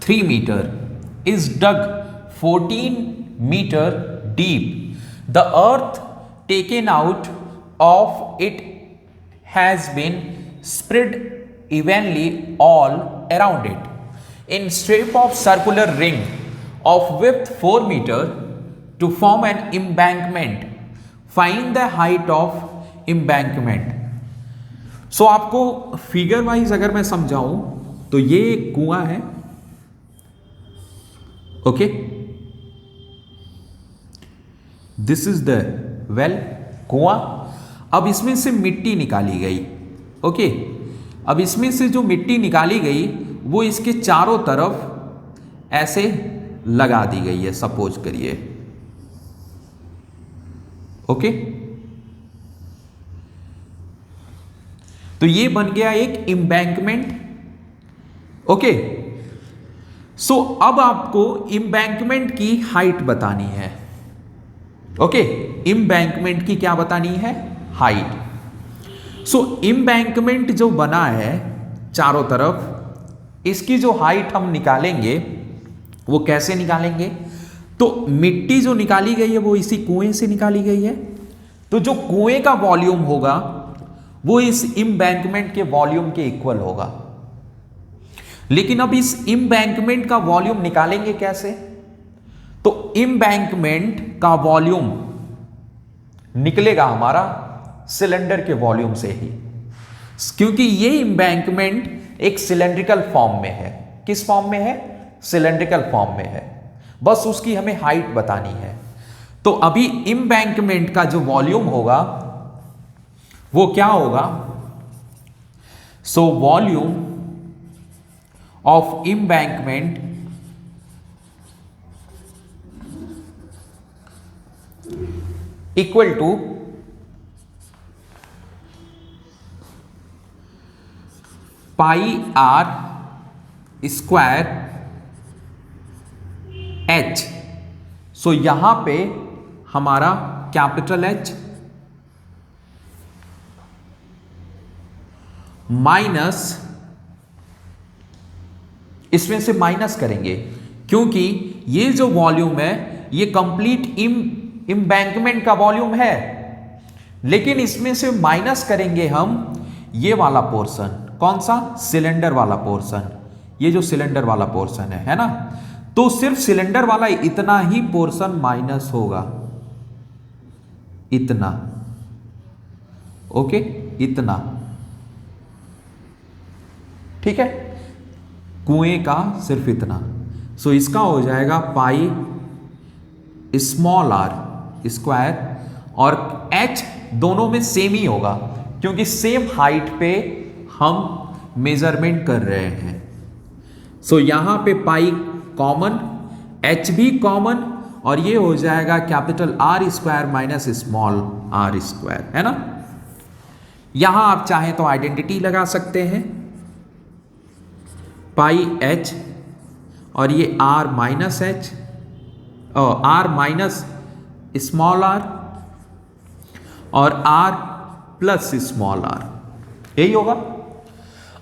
3 meter is dug 14 meter deep. The earth taken out of it has been spread evenly all around it in shape of circular ring of width 4 meter to form an embankment. Find the height of embankment. सो आपको figure wise अगर मैं समझाऊं तो ये एक कुआं है, okay, this is the well, कुआं। अब इसमें से मिट्टी निकाली गई, ओके, अब इसमें से जो मिट्टी निकाली गई वो इसके चारों तरफ ऐसे लगा दी गई है, सपोज करिए, ओके। तो ये बन गया एक एम्बैंकमेंट, ओके। सो अब आपको एम्बैंकमेंट की हाइट बतानी है, ओके, एम्बैंकमेंट की क्या बतानी है, हाइट। सो एम्बैंकमेंट जो बना है चारों तरफ, इसकी जो हाइट हम निकालेंगे वो कैसे निकालेंगे, तो मिट्टी जो निकाली गई है वो इसी कुएं से निकाली गई है, तो जो कुएं का वॉल्यूम होगा वो इस एम्बैंकमेंट के वॉल्यूम के इक्वल होगा। लेकिन अब इस एम्बैंकमेंट का वॉल्यूम निकालेंगे कैसे, तो एम्बैंकमेंट का वॉल्यूम निकलेगा हमारा सिलेंडर के वॉल्यूम से ही, क्योंकि ये एम्बैंकमेंट एक सिलेंड्रिकल फॉर्म में है। किस फॉर्म में है, सिलेंड्रिकल फॉर्म में है, बस उसकी हमें हाइट बतानी है। तो अभी एम्बैंकमेंट का जो वॉल्यूम होगा वो क्या होगा, so volume of embankment equal to pi r square h. So यहां पे हमारा कैपिटल एच माइनस, इसमें से माइनस करेंगे क्योंकि ये जो वॉल्यूम है ये कंप्लीट एम्बैंकमेंट का वॉल्यूम है, लेकिन इसमें से माइनस करेंगे हम ये वाला पोर्शन, कौन सा, सिलेंडर वाला पोर्शन, ये जो सिलेंडर वाला पोर्शन है ना, तो सिर्फ सिलेंडर वाला इतना ही पोर्शन माइनस होगा, इतना, ओके, इतना, ठीक है, कुएं का सिर्फ इतना। सो इसका हो जाएगा पाई स्मॉल आर स्क्वायर, और एच दोनों में सेम ही होगा क्योंकि सेम हाइट पे हम मेजरमेंट कर रहे हैं। सो यहां पे पाई कॉमन, एच भी कॉमन, और ये हो जाएगा capital R square minus small R square, है ना। यहां आप चाहें तो आइडेंटिटी लगा सकते हैं, पाई एच और ये R minus H, are minus small R और आर प्लस स्मॉल आर, यही होगा।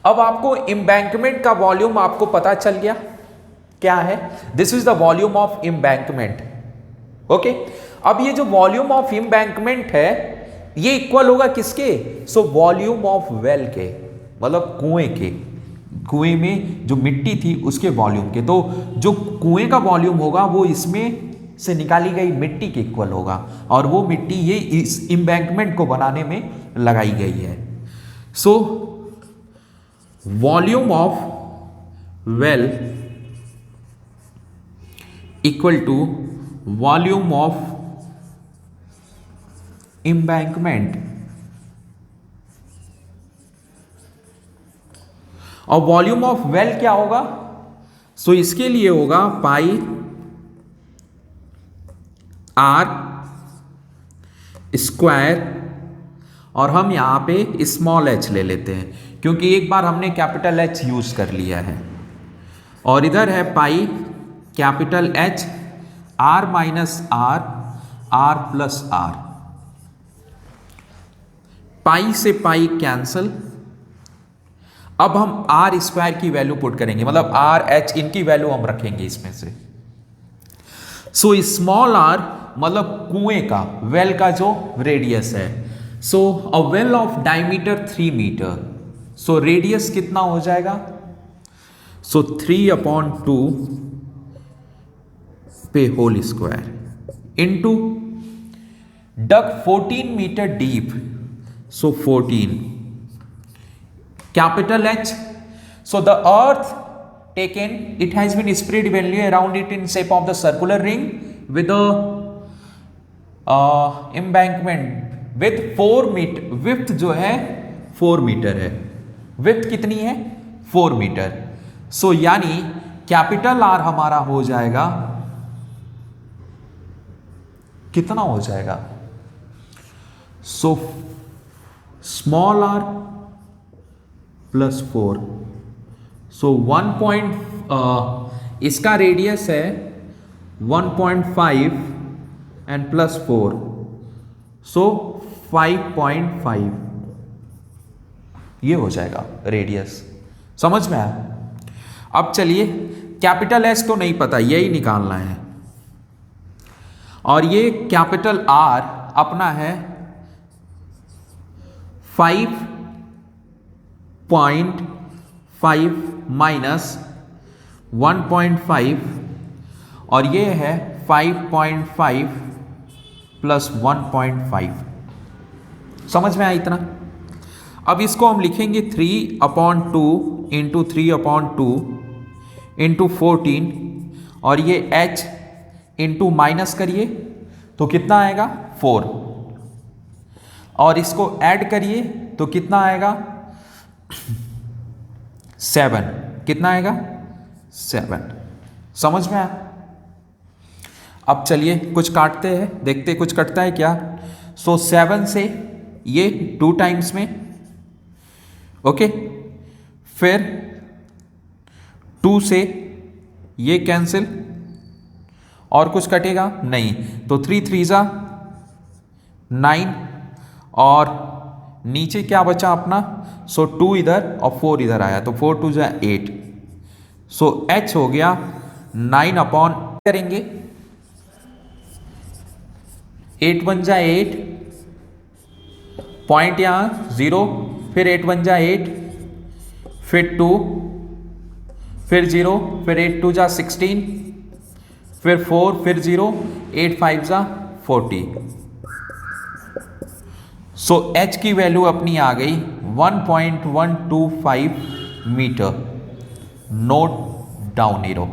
अब आपको एम्बैंकमेंट का वॉल्यूम आपको पता चल गया क्या है, this is the volume of embankment, okay. अब ये जो वॉल्यूम ऑफ एम्बैंकमेंट है ये इक्वल होगा किसके, सो वॉल्यूम ऑफ वेल के, मतलब कुएं के, कुएं में जो मिट्टी थी उसके वॉल्यूम के। तो जो कुएं का वॉल्यूम होगा वो इसमें से निकाली गई मिट्टी के इक्वल होगा, और वो मिट्टी ये इस एम्बैंकमेंट को बनाने में लगाई गई है। So volume of well equal to volume of embankment, और वॉल्यूम ऑफ वेल क्या होगा, सो इसके लिए होगा पाई आर स्क्वायर, और हम यहां पे स्मॉल एच ले लेते हैं क्योंकि एक बार हमने कैपिटल एच यूज कर लिया है, और इधर है pi capital h are minus r, r plus r, pi से पाई कैंसल। अब हम आर स्क्वायर की वैल्यू पुट करेंगे, मतलब आर एच इनकी वैल्यू हम रखेंगे इसमें से। सो स्मॉल आर मतलब कुएं का, वेल का जो रेडियस है। So a well of diameter 3 metre, so radius कितना हो जाएगा? सो 3/2 पे whole square into dug 14 metre deep, so 14 capital H. So the earth taken, it has been spread evenly around it in shape of the circular ring with the embankment with 4 metre, width जो है 4 metre है। Width कितनी है? 4 metre. सो यानी capital R हमारा हो जाएगा, कितना हो जाएगा? सो स्मॉल r +4, सो 1 इसका रेडियस है 1.5 एंड +4, सो 5.5 ये हो जाएगा रेडियस। समझ में आया? अब चलिए कैपिटल एस तो नहीं पता, यही निकालना है, और ये कैपिटल आर अपना है 5.5 माइनस 1.5, और ये है 5.5 प्लस 1.5। समझ में आया इतना? अब इसको हम लिखेंगे 3/2 इंटू 3/2 इंटू 14, और ये h इंटू माइनस करिए तो कितना आएगा? 4, और इसको ऐड करिए तो कितना आएगा? 7। कितना आएगा? 7। समझ में आया? अब चलिए कुछ काटते हैं, देखते कुछ कटता है क्या। सो 7 से ये 2 टाइम्स में, ओके, फिर 2 से ये कैंसिल, और कुछ कटेगा नहीं, तो 3 3 जा 9, और नीचे क्या बचा अपना? सो 2 इधर और 4 इधर आया, तो 4 2 जा 8, सो h हो गया 9 करेंगे 8 1 जा 8, पॉइंट यहाँ 0, फिर 8 1 जा 8, फिर 2, फिर 0, फिर 8 2 जा 16, फिर 4, फिर 0, 8 5 जा 40। सो h की वैल्यू अपनी आ गई 1.125 मीटर। Note down arrow.